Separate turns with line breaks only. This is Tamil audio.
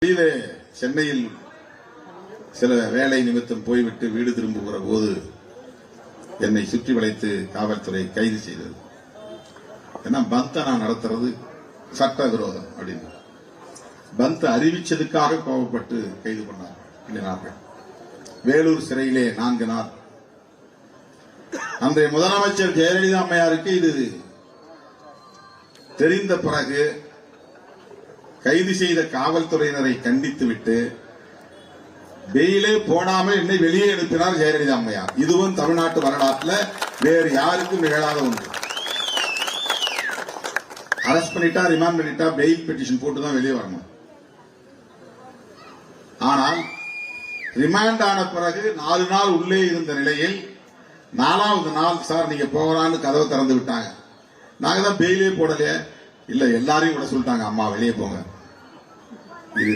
வெளியிலே சென்னையில் சில வேலை நிமித்தம் போய்விட்டு வீடு திரும்புகிற போது என்னை சுற்றி வளைத்து காவல்துறை கைது செய்தது. ஏன்னா பந்தை நான் நடத்துறது சட்ட விரோதம் அப்படின்னு பந்த் அறிவிச்சதுக்காக கோபப்பட்டு கைது பண்ணார்கள். வேலூர் சிறையிலே 4 நாள். அன்றைய முதலமைச்சர் ஜெயலலிதா அம்மையாருக்கு இது தெரிந்த பிறகு கைது செய்த காவல்துறையினரை கண்டித்துவிட்டு வெயிலே போடாமல் என்னை வெளியே அனுப்பினார் ஜெயலலிதா அம்மையார். இதுவும் தமிழ்நாட்டு வரலாற்றில் வேறு யாருக்கும் நிகழாத ஒன்று. அரெஸ்ட் பண்ணிட்டா, ரிமாண்ட் பண்ணிட்டா, பெயில் பெட்டிஷன் போட்டுதான் வெளியே வரணும். ஆனால் ரிமாண்ட் ஆன பிறகு 4 நாள் உள்ளே இருந்த நிலையில் 4வது நாள் சார் நீங்க போகலான்னு கதவை திறந்து விட்டாங்க. நாங்க தான் பெயிலே போடலையே. இல்ல எல்லாரையும் கூட சொல்லிட்டாங்க, அம்மா வெளியே போங்க. இது